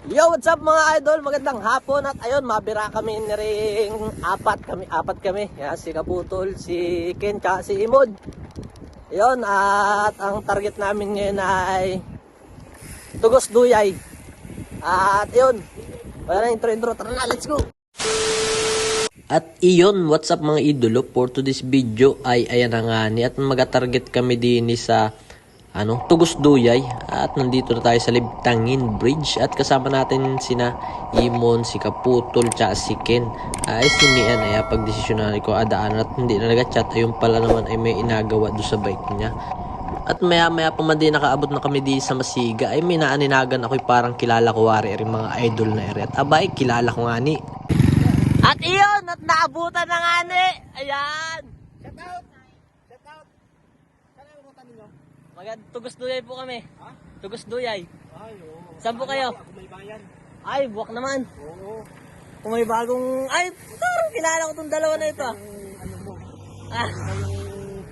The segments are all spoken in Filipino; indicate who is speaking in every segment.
Speaker 1: Yo, what's up mga idol? Magandang hapon at ayun, mabira kami ni ring apat kami. Yan, si Kaputol, si Ken, si Imod. Ayun, at ang target namin ngayon ay Tugos Duyay. At ayun, wala na intro, tara na, let's go! At iyon, what's up mga idolo? For today's video ay ayan na nga ni at mag-target kami din sa Tugos Duyay at nandito na tayo sa Libtangin Bridge at kasama natin sina Imon, si Kaputol, tsaka si Ken. Ay si Mian ay pagdesisyonan ko adaan at hindi na nag-chat. Ayun pala naman ay may inagawa do sa bike niya. At maya pa man din nakaabot na kami di sa Masiga ay may naaninagan ako'y parang kilala ko wari rin mga idol na eri. At abay, kilala ko nga ni. At iyon, at naabutan na nga ni. Ayan.
Speaker 2: Shout out! Shout out! Saan ang ruta ninyo?
Speaker 1: Tugos Duyay po kami.
Speaker 2: Ha?
Speaker 1: Tugos Duyay.
Speaker 2: Ay, oo.
Speaker 1: Saan po kayo?
Speaker 2: Ako may bayan.
Speaker 1: Ay, buwak naman.
Speaker 2: Oo.
Speaker 1: Kung may bagong... Ay, parang kilala ko itong dalawa na ito.
Speaker 2: Ano mo?
Speaker 1: Ah.
Speaker 2: Yung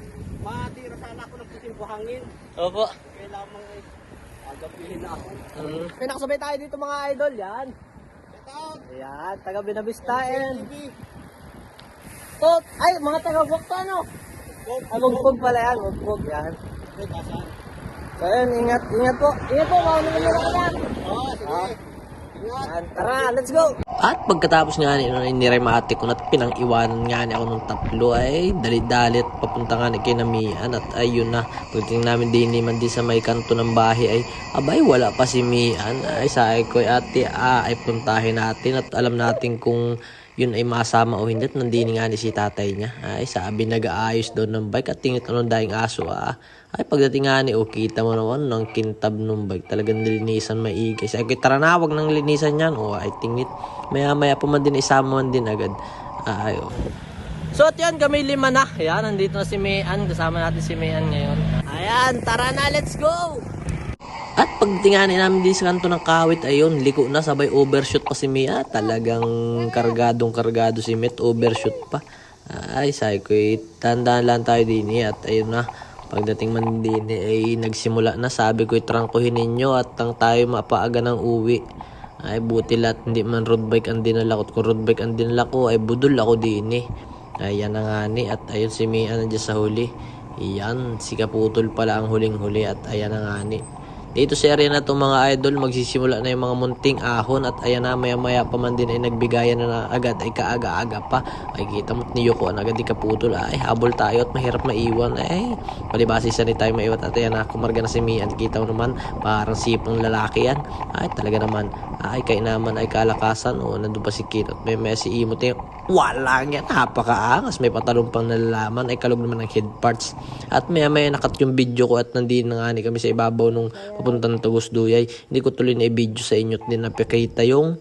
Speaker 2: matira sana ako ng puting buhangin.
Speaker 1: Opo.
Speaker 2: Kaya lamang ay agapihin na ako.
Speaker 1: May nakasabay tayo dito mga idol, yan.
Speaker 2: Shout out!
Speaker 1: Ayan, taga Binavista and...
Speaker 2: TV.
Speaker 1: Ay, mga taga buwak to ano? Ay, Mugpog pala yan, Mugpog, yan.
Speaker 2: Wait, asan?
Speaker 1: So yun, ingat po. Ingat po, mga nila ka lang.
Speaker 2: Oo, sige. Ingat.
Speaker 1: Yan, tara, let's go! At pagkatapos nga niremate ko at pinang-iwanan nga ako nung tatlo ay dalit-dalit papunta nga kay Mian at ayun na pagdating namin din naman di sa may kanto ng bahay ay abay wala pa si Mian ay sabi ko ate ay puntahin natin at alam natin kung yun ay masama o hindi at nandini nga ni si tatay niya ay sabi nag-aayos doon ng bike at tingit anong daing aso ay pagdating nga ni kita mo naman ng kintab ng bike talagang nilinisan maigay sabi ko tara na wag nang linisan yan ay tingit maya pa man din isama man din agad so at yan kami lima na ayan nandito na si Mian kasama natin si Mian ngayon ayan tara na let's go. At pagtinganin namin din sa kanto ng Kawit, ayun, liko na, sabay overshoot pa si Mia. Talagang kargado si Met, overshoot pa. Ay, sabi ko, tandaan lang tayo din at ayun na, pagdating man din ay nagsimula na, sabi ko, trangkuhin ninyo at ang tayo mapaaga ng uwi. Ay, buti lahat, hindi man road bike ang dinala ko. Kung road bike ang dinala ko, ay budol ako din Ayan na nga ni, at ayun si Mia nandiyan sa huli. Iyan, si Kaputol pala ang huling-huli at ayan na nga ni. Dito sa area na to mga idol, magsisimula na yung mga munting ahon at ayan na maya pa man din ay nagbigayan na agad ay kaaga-aga pa. Ay kita mo ni Yoko na agad di Kaputol ay habol tayo at mahirap maiwan ay palibasi sa ni tayo maiwan at ayan na kumarga na si Mian kita mo naman parang sipang lalaki yan ay talaga naman ay kainaman ay kalakasan nandun pa si Kit at may si Imot wala yan napakaangas may patalong pang nalalaman ay kalog naman ng head parts at maya nakat yung video ko at nandito na nga kami sa ibabaw nung papunta ng Tugos Duyay. Hindi ko tuloy na i-video sa inyo at din napakita yung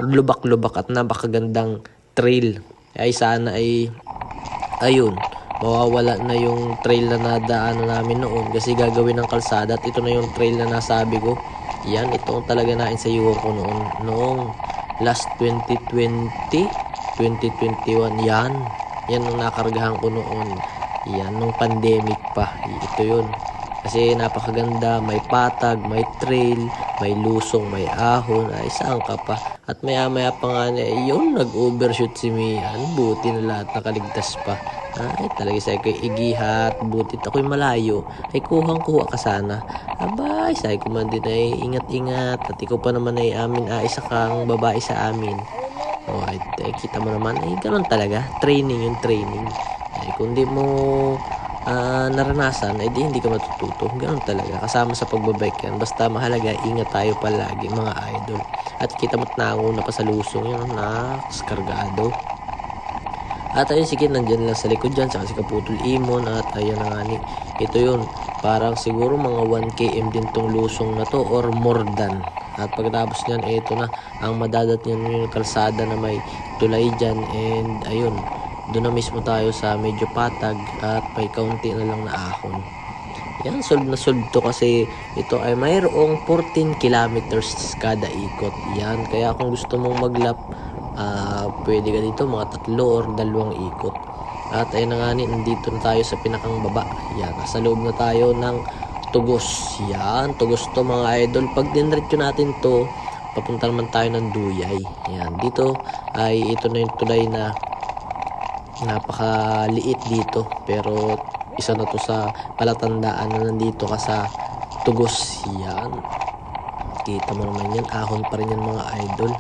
Speaker 1: lubak-lubak at napakagandang trail. Ay sana ay ayun, mawawala na yung trail na nadaanan namin noon kasi gagawin ng kalsada at ito na yung trail na nasabi ko. Yan, ito ang talaga nain sa iyo ko noong last 2020, 2021. Yan ang nakargahan ko noon. Yan, nung pandemic pa. Ito yun. Kasi napakaganda, may patag, may trail, may lusong, may ahon, ay saan ka pa. At maya pa nga yun, nag-overshoot si Mian, buti na lahat nakaligtas pa. Ay talaga sa'yo ko'y igihat, butit ako'y malayo, ay kuhang-kuha ka sana. Abay, sa'yo ko man din ay ingat-ingat, at ikaw pa naman ay amin, isa kang babae sa amin. Ay kita mo naman, ay ganun talaga, training yung training. Ay kung di mo naranasan ay hindi ka matututo. Ganun talaga kasama sa pagbabike yan basta mahalaga ingat tayo palagi mga idol at kita mo't nauna pa sa lusong yun nakaskargado at ayun si Kit nandyan lang sa likod dyan saka si Kaputol Imon at ayan na nga ni ito yun parang siguro mga 1km din tong lusong na to or more than at pagkatapos nyan ito na ang madadat nyan yung kalsada na may tulay dyan and ayun doon na mismo tayo sa medyo patag at may kaunti na lang na ahon. Yan, solve na solve to kasi ito ay mayroong 14 kilometers kada ikot. Yan, kaya kung gusto mong maglap, pwede ka dito mga 3 or 2 ikot. At ayun na nga nandito na tayo sa pinakang baba. Yan, nasa loob na tayo ng Tugos. Yan, Tugos to mga idol. Pag dinretso natin to, papunta naman tayo ng Duyay. Ayan, dito ay ito na yung tulay na napakaliit dito, pero isa na to sa palatandaan na nandito ka sa Tugos. Yan, kita mo naman yan, ahon pa rin yan mga idol.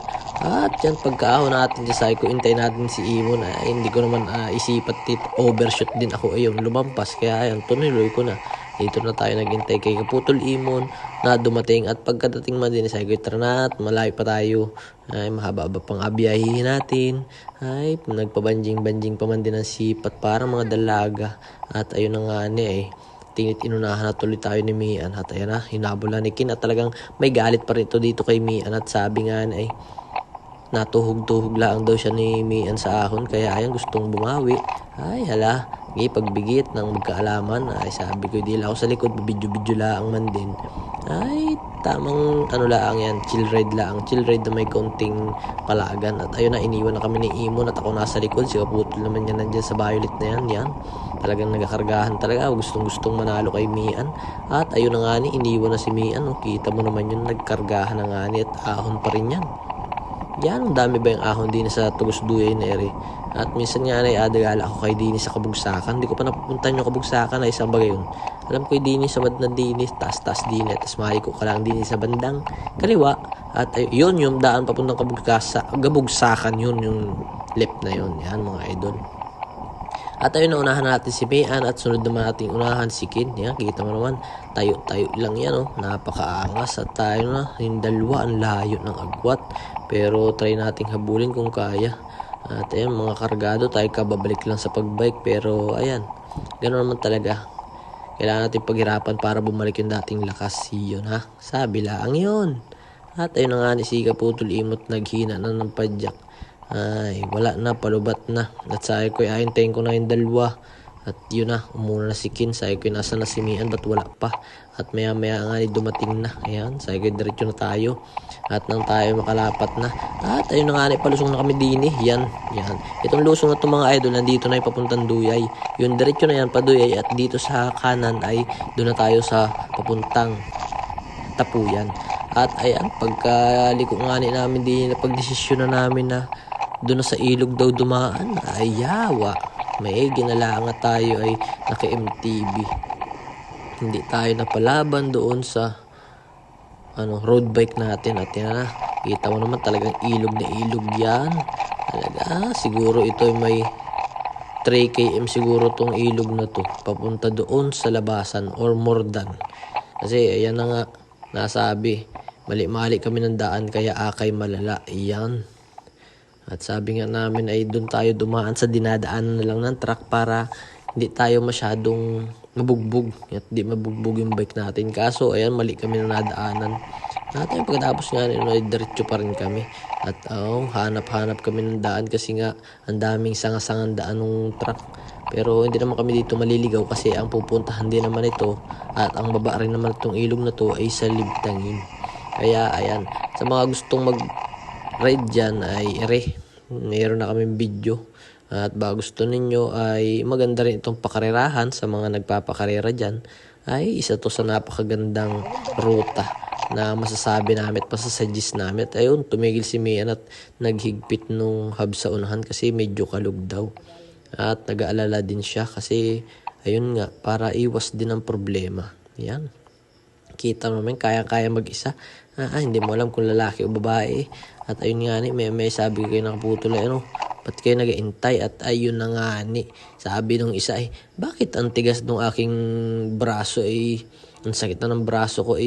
Speaker 1: At yan, pagkaahon natin sa Psycho, intay natin si Imon. Hindi ko naman isipat overshoot din ako, ayun, lumampas, kaya ayan, tunuloy ko na. Dito na tayo naghintay kay Kaputol Imon na dumating, at pagkadating man din sa Psycho, tara na, at malayo pa tayo, ay mahaba-haba pang abiyahihin natin, ay nagpabanjing-banjing pa man din ang sipat para mga dalaga. At ayun na nga ni inunahan na tuloy tayo ni Mian, at ayan na, hinabol na ni Kin, at talagang may galit pa rin ito dito kay Mian, at sabi nga na natuhog-tuhog lang daw siya ni Mian sa ahon, kaya ayan, gustong bumawi. Ay hala, pagbigit ng magkaalaman, ay sabi ko di lang ako sa likod, bidyo-bidyo lang man din. Ay tamang lang yan, chill ride na may konting palagan. At ayun na, iniwan na kami ni Imon, at ako nasa likod, si Kaputol naman yan nandyan sa violet na yan. Talagang nagakargahan talaga, gustong manalo kay Mian. At ayun na nga ni, iniwan na si Mian, kita mo naman yun, nagkargahan na nga ni, at ahon pa rin yan. Yan, ang dami ba yung ahon din sa Tugos Duyay na eri. At minsan nga ay adagala ako kay Dini sa Kabugsakan. Hindi ko pa napupuntahan yung Kabugsakan, ay isang bagay yun. Alam ko yung Dini sa bandang Dini, taas Dini, tapos mahiko ka lang Dini sa bandang kaliwa. At yun, yung daan papuntang Kabugsakan, yun yung left na yun. Yan mga idol. At ayun, unahan natin si Mian, at sunod naman natin unahan si Kin. Yan, kita mo naman, tayo lang yan, napakaangas. At tayo na, yung dalawa, ang layo ng agwat. Pero try nating habulin kung kaya. At ayun, mga kargado, tayo kababalik lang sa pagbike. Pero ayan, ganoon naman talaga. Kailangan natin paghirapan para bumalik yung dating lakas. Yun ha, sabi lang yun. At ayun na nga ni si Kaputol Imot, naghina na ng padyak. Ay, wala na, palubat na. At sabi ko, hintayin ko na yung dalawa. At yun na, umuna na si Kin. Sabi ko, nasa na si Mian, ba't wala pa? At maya nga dumating na. Ayan, sabi ko, diretso na tayo. At nang tayo makalapat na. At ayun na nga, palusong na kami Dini. Yan. Itong lusong na itong mga idol, nandito na yung papuntang Duyay. Yung diretso na yan, Paduyay. At dito sa kanan ay doon na tayo sa papuntang Tapuyan. At ayan, pagkaliko nga namin din, napagdesisyon na namin na doon na sa ilog daw dumaan, ay yawa. May ginalaanga tayo ay naka-MTB. Hindi tayo napalaban doon sa road bike natin. At yan na, kita mo naman talagang ilog na ilog yan. Talaga, siguro ito ay may 3 km siguro tong ilog na to, papunta doon sa labasan or more than. Kasi ayan na nga, nasabi, mali-mali kami ng daan, kaya akay malala. Iyan. At sabi nga namin ay doon tayo dumaan sa dinadaanan na lang ng truck para hindi tayo masyadong mabugbog. At di mabugbog yung bike natin. Kaso ayan, mali kami na nadaanan. At ayun, pagkatapos nga ay diretso pa rin kami. At hanap-hanap kami ng daan kasi nga ang daming sangasangang daan ng truck. Pero hindi naman kami dito maliligaw kasi ang pupuntahan din naman ito at ang baba rin naman itong ilog na to ay sa Libtangin. Kaya ayan, sa mga gustong mag-ride dyan ay mayroon na kaming video. At baka gusto ninyo ay maganda rin itong pakarerahan sa mga nagpapakarera dyan, ay isa to sa napakagandang ruta na masasabi namin at masasuggest namin. At ayun, tumigil si Mian at naghigpit nung hub sa unahan kasi medyo kalug daw. At nag-aalala din siya kasi ayun nga, para iwas din ang problema. Yan. Kita naman, kaya mag-isa. Hindi mo alam kung lalaki o babae. At ayun nga may sabi ko kayo nakaputol ba't kayo nag-iintay? At ayun na nga sabi nung isa bakit ang tigas nung aking braso ang sakit na ng braso ko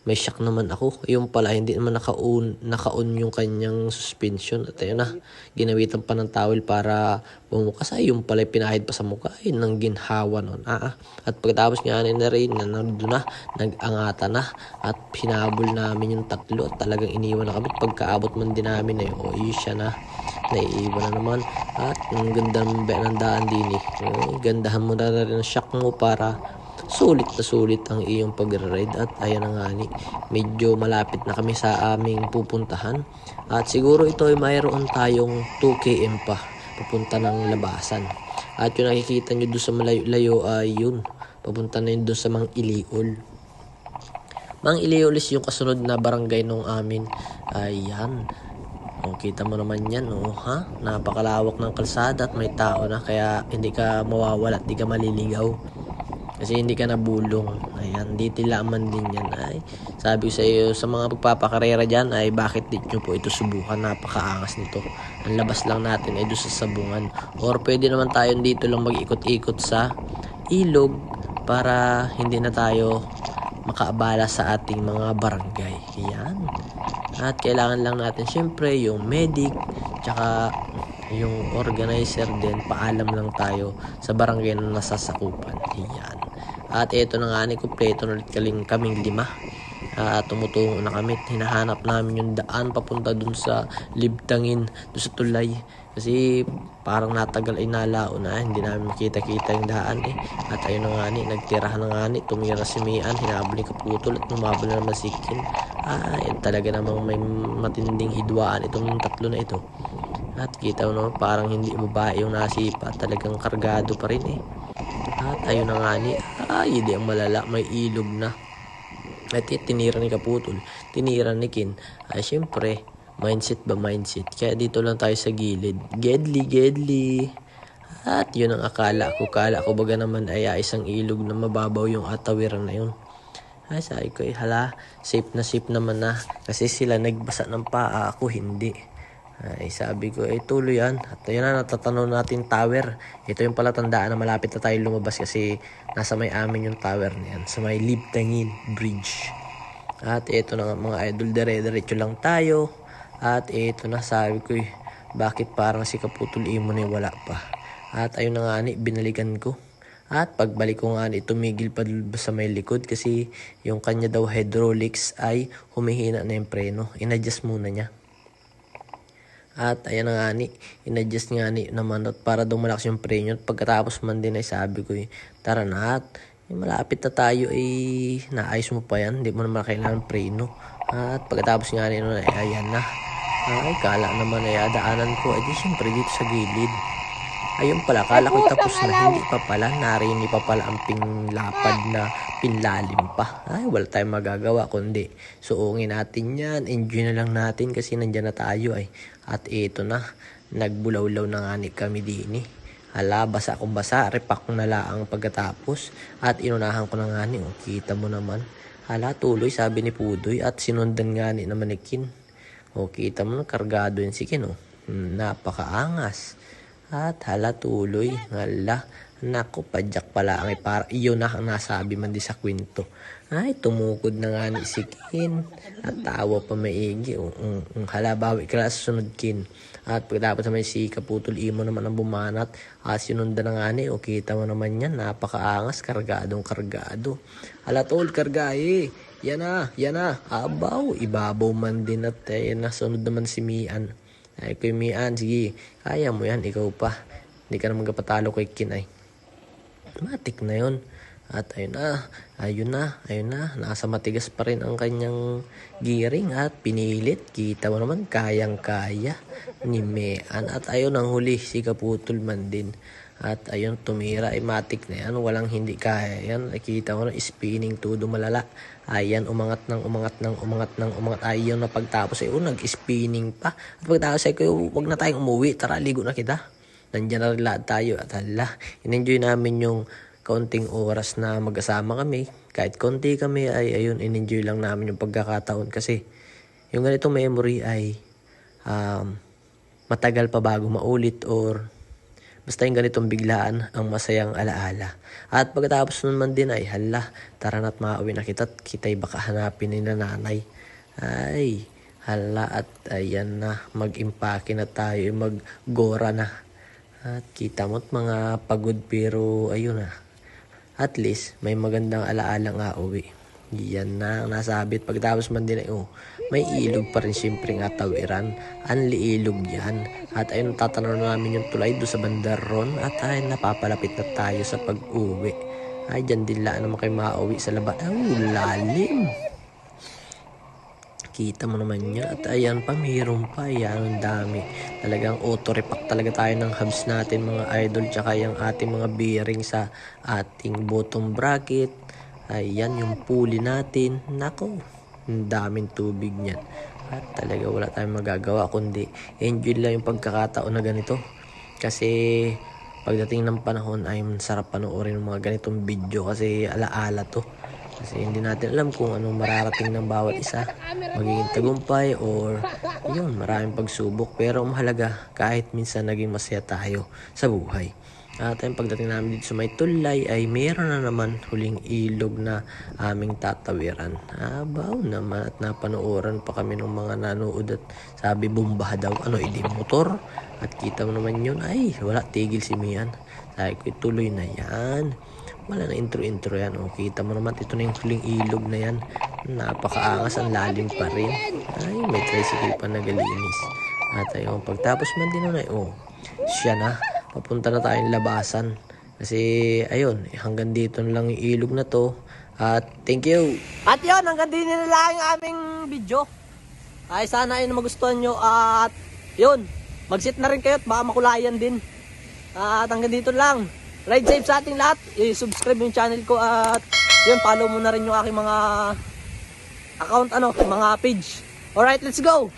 Speaker 1: may shock naman ako. Yung pala, hindi naman naka-on yung kanyang suspension. At ayun na, ginawitan pa ng towel para bumukas. Yung pala, pinahid pa sa mukha. Nang ginhawa nun. At pagkatapos nga na rin, nandun na, nag-angata na. At hinabol namin yung tatlo. At talagang iniwan na kami. Pagkaabot man din namin, siya na. Naiiwan na naman. At ang ganda ng daan din gandahan mo na rin ang shock mo para sulit na sulit ang iyong pag-ride. At ayan na nga medyo malapit na kami sa aming pupuntahan. At siguro ito ay mayroon tayong 2 km pa papunta ng labasan. At yung nakikita nyo doon sa malayo-layo ay yun, papunta na yun doon sa Mang Iliol. Mang Iliulis yung kasunod na barangay nung amin. Ayan. O, kita mo naman yan, ha? Napakalawak ng kalsada at may tao na, kaya hindi ka mawawala at hindi ka maliligaw. Kasi hindi ka nabulong. Ayan, di tilaman din yan. Ay, sabi ko sa iyo, sa mga pagpapakarera dyan, ay bakit di nyo po ito subukan? Napakaangas nito. Ang labas lang natin ay doon sa sabungan. Or pwede naman tayo dito lang mag-ikot-ikot sa ilog para hindi na tayo makaabala sa ating mga barangay. Ayan. At kailangan lang natin syempre yung medic, tsaka yung organizer din, paalam lang tayo sa barangay na nasasakupan. Ayan. At ito na nga ni, kumpleto na ulit kaming 5. Tumutungo na kami. Hinahanap namin yung daan papunta dun sa Libtangin, dun sa tulay. Kasi parang natagal ay nalao na, hindi namin makita-kita yung daan eh. At ayun na nga ni, nagtirahan na nga ni, tumira si Mian, hinabol ni Kaputol at lumabol na naman si Kin. Yan talaga namang may matinding hidwaan itong tatlo na ito. At kita mo naman parang hindi babae yung nasipa, talagang kargado pa rin eh. At ayun na nga ni, hindi ang malala, may ilog na. At tinira ni Kaputol, tinira ni Kin. Syempre, mindset ba mindset? Kaya dito lang tayo sa gilid. Gedli. At yun ang akala ko. Kala ko baga naman ay isang ilog na mababaw yung atawiran na yun. Sabi ko safe naman na. Kasi sila nagbasa ng paa, ako hindi. Sabi ko tuloy yan. At yun na, natatanaw natin tower. Ito yung palatandaan na malapit na tayo lumabas kasi nasa may amin yung tower na yan. Sa may Libtangin Bridge. At ito na nga mga idol, dire-diretso lang tayo. At ito na, sabi ko bakit parang si Kaputol Imo na wala pa. At ayun na nga ni, binalikan ko. At pagbalik ko nga ni, tumigil pa sa may likod kasi yung kanya daw hydraulics ay humihina na yung preno. In-adjust muna niya. At ayan na nga ni, in-adjust nga ni naman at para daw malakas yung preno. At pagkatapos man din ay sabi ko tara na at malapit na tayo naayos mo pa yan, hindi mo naman kailangan preno. At pagkatapos nga ni ayan na. Kala naman daanan ko. Di syempre dito sa gilid. Ayun pala, kala ko tapos na. Hindi pa pala. Narinig pa pala ang pinlapad na pinlalim pa. Wala tayong magagawa kundi suungin natin yan. Enjoy na lang natin kasi nandyan na tayo At ito na. Nagbulawlaw na nga ni kami din basa akong basa. Repak na lang pagkatapos. At inunahan ko na nga ni. Kita mo naman. Tuloy sabi ni Pudoy. At sinundan nga ni naman ni Kin. Kita mo na kargado yun si Kin. Napakaangas. At tuloy. Naku, padyak pala ang para iyon na ang nasabi man di sa kwento. Tumukod na nga ni si Kin. At tawa pa maigi. Bawi ka lang sa sunod Kin. At pagkatapos naman si Kaputol Imo naman ang bumanat. Sinundan na nga ni. Kita mo naman yan. Napakaangas. Kargadong kargado. Tol, kargahe. Yan na. Abaw. Ibabaw man din at nasunod naman si Mian. Kuy Mian, sige. Kaya mo yan. Ikaw pa. Hindi ka naman kapatalo kay Kin Matik na yun. At ayun na. Nasa matigas pa rin ang kanyang gearing at pinilit. Kita mo naman kayang-kaya ni Mian. At ayun ang huli si Kaputol man din. At ayun, tumira, matik na yan. Walang hindi kaya yan. Nakita mo na, spinning todo malala. Ayan, umangat. Ayun na pagtapos nag-spinning pa. At pagtapos huwag na tayong umuwi. Tara, ligo na kita. Nandiyan na rin lahat tayo. At in-enjoy namin yung kaunting oras na mag-asama kami. Kahit konti kami ayun, in-enjoy lang namin yung pagkakataon. Kasi yung ganitong memory ay matagal pa bago maulit or basta yung ganitong biglaan ang masayang alaala. At pagkatapos naman din tara na't makauwi na kita at kita'y baka hanapin ni nanay. At ayan na, mag-impake na tayo, mag-gora na. At kita mo't mga pagod pero ayun na. At least may magandang alaala nga uwi. Yan na ang nasabit. Pagkatapos man din may ilog pa rin siyempre nga tawiran. Anli ilog yan. At ayun, tatanaw namin yung tulay doon sa bandaron. At napapalapit na tayo sa pag-uwi. Dyan din lang naman kayo makauwi sa labas. Lalim. Kita mo naman yan. At ayan pa, mayroon pa. Ang dami. Talagang auto-repack talaga tayo ng hubs natin mga idol. Tsaka yung ating mga bearing sa ating bottom bracket. Ayan yung puli natin. Nako, ang daming tubig niyan. At talaga wala tayong magagawa kundi enjoy lang yung pagkakataon na ganito. Kasi pagdating ng panahon ay sarap panoorin ng mga ganitong video kasi alaala to. Kasi hindi natin alam kung anong mararating ng bawat isa. Magiging tagumpay or yun, maraming pagsubok. Pero mahalaga kahit minsan naging masaya tayo sa buhay. At yung pagdating namin dito sa may tulay ay mayroon na naman huling ilog na aming tatawiran. Abaw naman at napanooran pa kami ng mga nanood at sabi bomba daw. Ano, hindi motor? At kita mo naman yun, ay wala tigil si Mian. Sabi ko, tuloy na yan. Wala na intro-intro yan. O, kita mo naman, ito na yung huling ilog na yan. Napakaangas, ang lalim pa rin. Ay, may tricycle pa nagalinis. At ayun, pagtapos man din na, siya na. Papunta na tayong labasan. Kasi, ayun, hanggang dito na lang yung ilog na to. At, thank you. At yun, hanggang dito na lang yung aming video. Ay, sana ay magustuhan nyo. At, yun, mag-sit na rin kayo at baka makulayan din. At hanggang dito lang. Ride safe sa ating lahat. I-subscribe yung channel ko at yun, follow mo na rin yung aking mga account, mga page. Alright, let's go!